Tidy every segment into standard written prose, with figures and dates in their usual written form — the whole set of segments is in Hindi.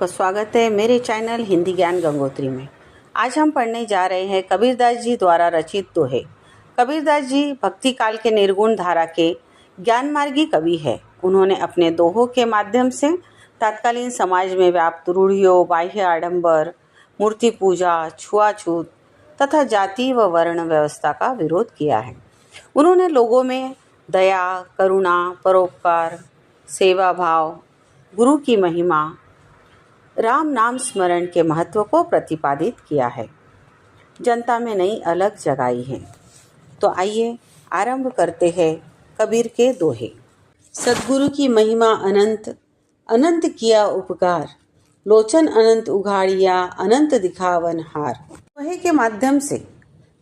आपका स्वागत है मेरे चैनल हिंदी ज्ञान गंगोत्री में। आज हम पढ़ने जा रहे हैं कबीरदास जी द्वारा रचित दोहे। कबीरदास जी भक्ति काल के निर्गुण धारा के ज्ञान मार्गी कवि है। उन्होंने अपने दोहों के माध्यम से तत्कालीन समाज में व्याप्त रूढ़ियों, बाह्य आडंबर, मूर्ति पूजा, छुआछूत तथा जाति व वर्ण व्यवस्था का विरोध किया है। उन्होंने लोगों में दया, करुणा, परोपकार, सेवा भाव, गुरु की महिमा, राम नाम स्मरण के महत्व को प्रतिपादित किया है, जनता में नई अलग जगाई है। तो आइए आरंभ करते हैं कबीर के दोहे। सद्गुरु की महिमा अनंत, अनंत किया उपकार, लोचन अनंत उघाड़िया, अनंत दिखावन हार। दोहे के माध्यम से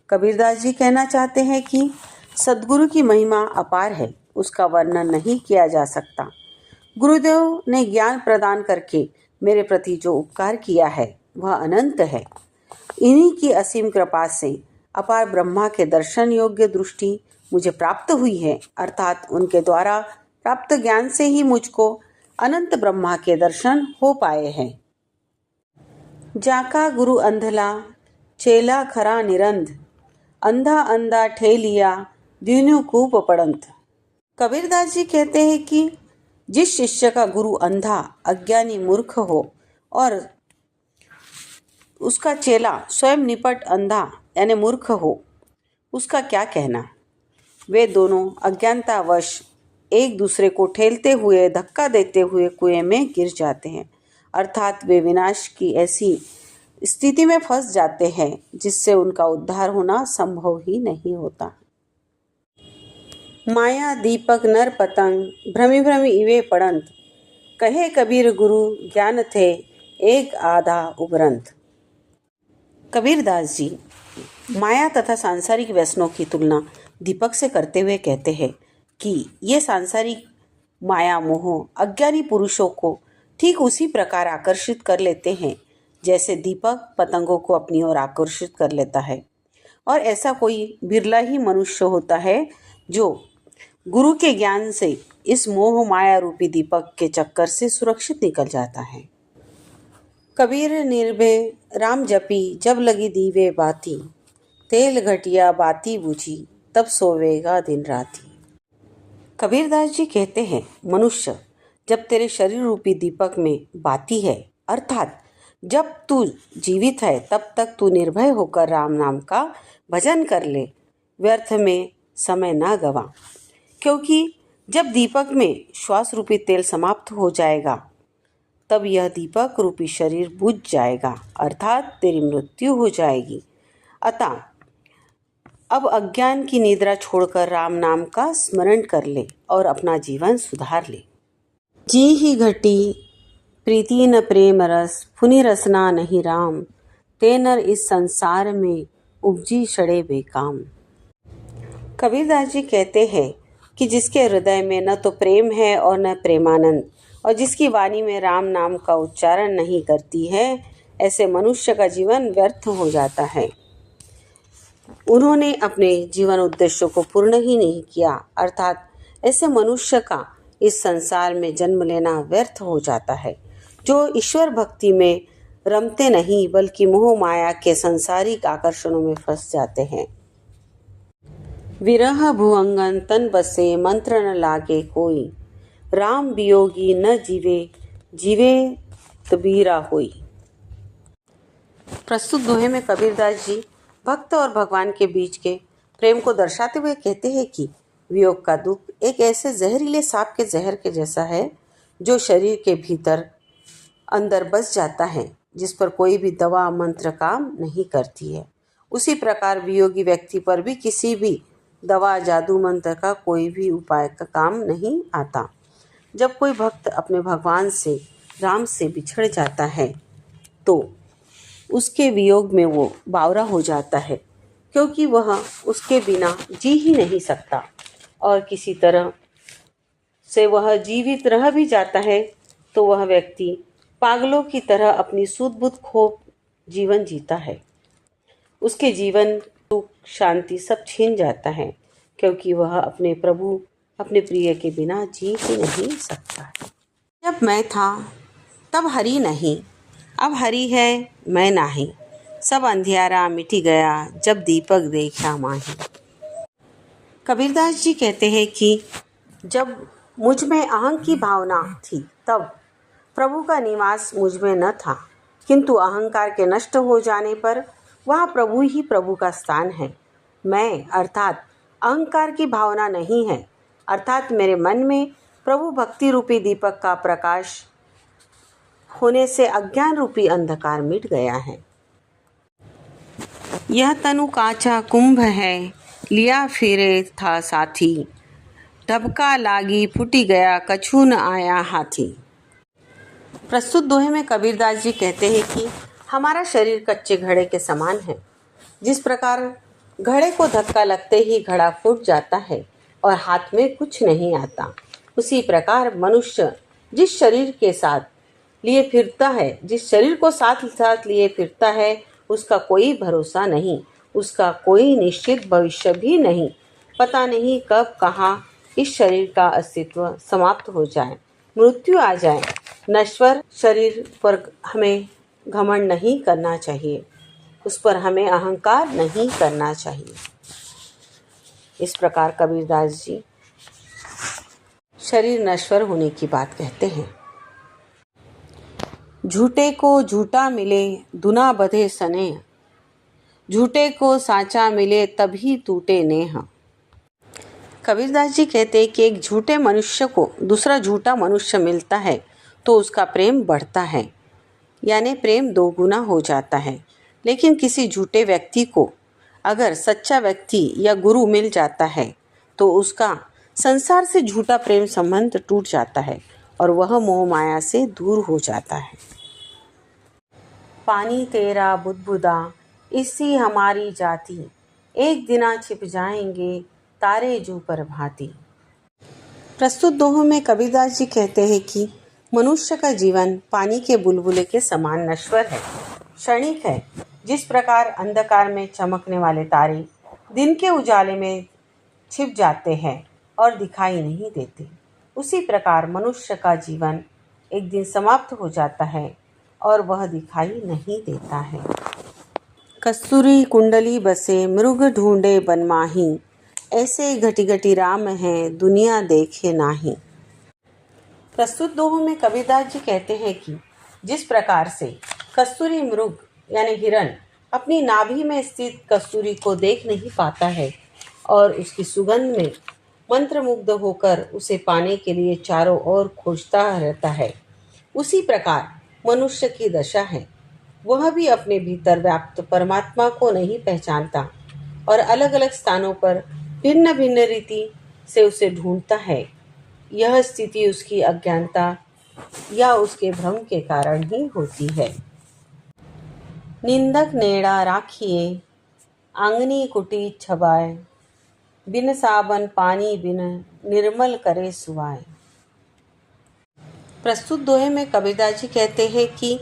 कबीरदास जी कहना चाहते हैं कि सद्गुरु की महिमा अपार है, उसका वर्णन नहीं किया जा सकता। गुरुदेव ने ज्ञान प्रदान करके मेरे प्रति जो उपकार किया है वह अनंत है। इन्हीं की असीम कृपा से अपार ब्रह्मा के दर्शन योग्य दृष्टि मुझे प्राप्त हुई है, अर्थात उनके द्वारा प्राप्त ज्ञान से ही मुझको अनंत ब्रह्मा के दर्शन हो पाए हैं। जाका गुरु अंधला, चेला खरा निरंध, अंधा अंधा ठेलिया, दीनु कूप पड़ंत। कबीरदास जी कहते हैं कि जिस शिष्य का गुरु अंधा, अज्ञानी, मूर्ख हो और उसका चेला स्वयं निपट अंधा यानी मूर्ख हो, उसका क्या कहना। वे दोनों अज्ञानतावश एक दूसरे को ठेलते हुए, धक्का देते हुए कुएं में गिर जाते हैं, अर्थात वे विनाश की ऐसी स्थिति में फंस जाते हैं जिससे उनका उद्धार होना संभव ही नहीं होता। माया दीपक नर पतंग, भ्रमी भ्रमी इवे पड़ंत, कहे कबीर गुरु ज्ञान थे एक आधा उबरंत। कबीरदास जी माया तथा सांसारिक व्यसनों की तुलना दीपक से करते हुए कहते हैं कि ये सांसारिक माया मोह अज्ञानी पुरुषों को ठीक उसी प्रकार आकर्षित कर लेते हैं जैसे दीपक पतंगों को अपनी ओर आकर्षित कर लेता है। और ऐसा कोई बिरला ही मनुष्य होता है जो गुरु के ज्ञान से इस मोह माया रूपी दीपक के चक्कर से सुरक्षित निकल जाता है। कबीर निर्भय राम जपी, जब लगी दीवे बाती, तेल घटिया बाती बुझी, तब सोवेगा दिन राती। कबीरदास जी कहते हैं, मनुष्य जब तेरे शरीर रूपी दीपक में बाती है, अर्थात जब तू जीवित है तब तक तू निर्भय होकर राम नाम का भजन कर ले, व्यर्थ में समय ना गवा, क्योंकि जब दीपक में श्वास रूपी तेल समाप्त हो जाएगा तब यह दीपक रूपी शरीर बुझ जाएगा, अर्थात तेरी मृत्यु हो जाएगी। अतः अब अज्ञान की निद्रा छोड़कर राम नाम का स्मरण कर ले और अपना जीवन सुधार ले। जी ही घटी प्रीति न प्रेम रस, फुनि रसना नहीं राम, ते नर इस संसार में उपजी सड़े बेकाम। कबीरदास जी कहते हैं कि जिसके हृदय में न तो प्रेम है और न प्रेमानंद, और जिसकी वाणी में राम नाम का उच्चारण नहीं करती है, ऐसे मनुष्य का जीवन व्यर्थ हो जाता है। उन्होंने अपने जीवन उद्देश्यों को पूर्ण ही नहीं किया, अर्थात ऐसे मनुष्य का इस संसार में जन्म लेना व्यर्थ हो जाता है, जो ईश्वर भक्ति में रमते नहीं बल्कि मोह माया के सांसारिक आकर्षणों में फंस जाते हैं। विरह भुअंगन तन बसे, मंत्र न लागे कोई, राम वियोगी न जीवे, जीवे तबीरा होई। प्रस्तुत दोहे में कबीरदास जी भक्त और भगवान के बीच के प्रेम को दर्शाते हुए कहते हैं कि वियोग का दुख एक ऐसे जहरीले सांप के जहर के जैसा है जो शरीर के भीतर अंदर बस जाता है, जिस पर कोई भी दवा मंत्र काम नहीं करती है। उसी प्रकार वियोगी व्यक्ति पर भी किसी भी दवा, जादू, मंत्र का कोई भी उपाय का काम नहीं आता। जब कोई भक्त अपने भगवान से, राम से बिछड़ जाता है तो उसके वियोग में वो बावरा हो जाता है, क्योंकि वह उसके बिना जी ही नहीं सकता, और किसी तरह से वह जीवित रह भी जाता है तो वह व्यक्ति पागलों की तरह अपनी सूध बुध खो जीवन जीता है। उसके जीवन सुख शांति सब छीन जाता है, क्योंकि वह अपने प्रभु, अपने प्रिय के बिना जी ही नहीं सकता है। जब मैं था तब हरी नहीं, अब हरी है मैं नाही। सब अंधियारा मिटी गया, जब दीपक देखा माही। कबीरदास जी कहते हैं कि जब मुझ में अहं की भावना थी तब प्रभु का निवास मुझ में न था, किंतु अहंकार के नष्ट हो जाने पर वहाँ प्रभु ही प्रभु का स्थान है। मैं अर्थात अहंकार की भावना नहीं है, अर्थात मेरे मन में प्रभु भक्ति रूपी दीपक का प्रकाश होने से अज्ञान रूपी अंधकार मिट गया है। यह तनु कांचा कुंभ है, लिया फिरे था साथी। ढबका लागी फूटी गया, कछु न आया हाथी। प्रस्तुत दोहे में कबीरदास जी कहते हैं कि हमारा शरीर कच्चे घड़े के समान है। जिस प्रकार घड़े को धक्का लगते ही घड़ा फूट जाता है और हाथ में कुछ नहीं आता, उसी प्रकार मनुष्य जिस शरीर के साथ लिए फिरता है, जिस शरीर को साथ साथ लिए फिरता है, उसका कोई भरोसा नहीं, उसका कोई निश्चित भविष्य भी नहीं। पता नहीं कब कहाँ इस शरीर का अस्तित्व समाप्त हो जाए, मृत्यु आ जाए। नश्वर शरीर पर हमें घमंड नहीं करना चाहिए, उस पर हमें अहंकार नहीं करना चाहिए। इस प्रकार कबीरदास जी शरीर नश्वर होने की बात कहते हैं। झूठे को झूठा मिले, दुना बधे स्नेह। झूठे को साचा मिले, तभी टूटे नेह। कबीरदास जी कहते हैं कि एक झूठे मनुष्य को दूसरा झूठा मनुष्य मिलता है तो उसका प्रेम बढ़ता है, यानी प्रेम दोगुना हो जाता है। लेकिन किसी झूठे व्यक्ति को अगर सच्चा व्यक्ति या गुरु मिल जाता है तो उसका संसार से झूठा प्रेम संबंध टूट जाता है और वह मोह माया से दूर हो जाता है। पानी तेरा बुदबुदा, इसी हमारी जाति। एक दिना छिप जाएंगे, तारे जू पर भांति। प्रस्तुत दोहों में कबीरदास जी कहते हैं कि मनुष्य का जीवन पानी के बुलबुले के समान नश्वर है, क्षणिक है। जिस प्रकार अंधकार में चमकने वाले तारे दिन के उजाले में छिप जाते हैं और दिखाई नहीं देते, उसी प्रकार मनुष्य का जीवन एक दिन समाप्त हो जाता है और वह दिखाई नहीं देता है। कस्तूरी कुंडली बसे, मृग ढूंढे बनमाही। ऐसे घटी घटी राम हैं, दुनिया देखे नाही। प्रस्तुत दोहों में कबीरदास जी कहते हैं कि जिस प्रकार से कस्तूरी मृग यानी हिरण अपनी नाभि में स्थित कस्तूरी को देख नहीं पाता है और उसकी सुगंध में मंत्रमुग्ध होकर उसे पाने के लिए चारों ओर खोजता रहता है, उसी प्रकार मनुष्य की दशा है। वह भी अपने भीतर व्याप्त परमात्मा को नहीं पहचानता और अलग अलग स्थानों पर भिन्न भिन्न रीति से उसे ढूंढता है। यह स्थिति उसकी अज्ञानता या उसके भ्रम के कारण ही होती है। निंदक नेड़ा राखिए, आंगनी कुटी छबाए। बिन साबन पानी बिन, निर्मल करे सुवाए। प्रस्तुत दोहे में कबीरदास जी कहते हैं कि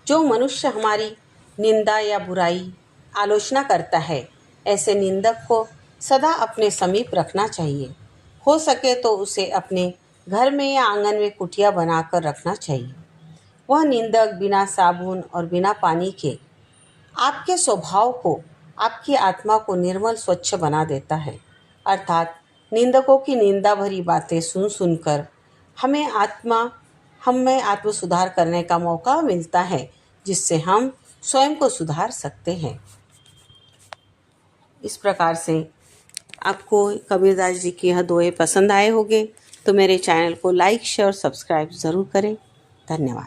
जो मनुष्य हमारी निंदा या बुराई आलोचना करता है, ऐसे निंदक को सदा अपने समीप रखना चाहिए। हो सके तो उसे अपने घर में या आंगन में कुटिया बनाकर रखना चाहिए। वह निंदक बिना साबुन और बिना पानी के आपके स्वभाव को, आपकी आत्मा को निर्मल स्वच्छ बना देता है। अर्थात निंदकों की निंदा भरी बातें सुन सुनकर हम में आत्म सुधार करने का मौका मिलता है, जिससे हम स्वयं को सुधार सकते हैं। इस प्रकार से आपको कबीरदास जी के यह दोहे पसंद आए होंगे तो मेरे चैनल को लाइक, शेयर और सब्सक्राइब ज़रूर करें। धन्यवाद।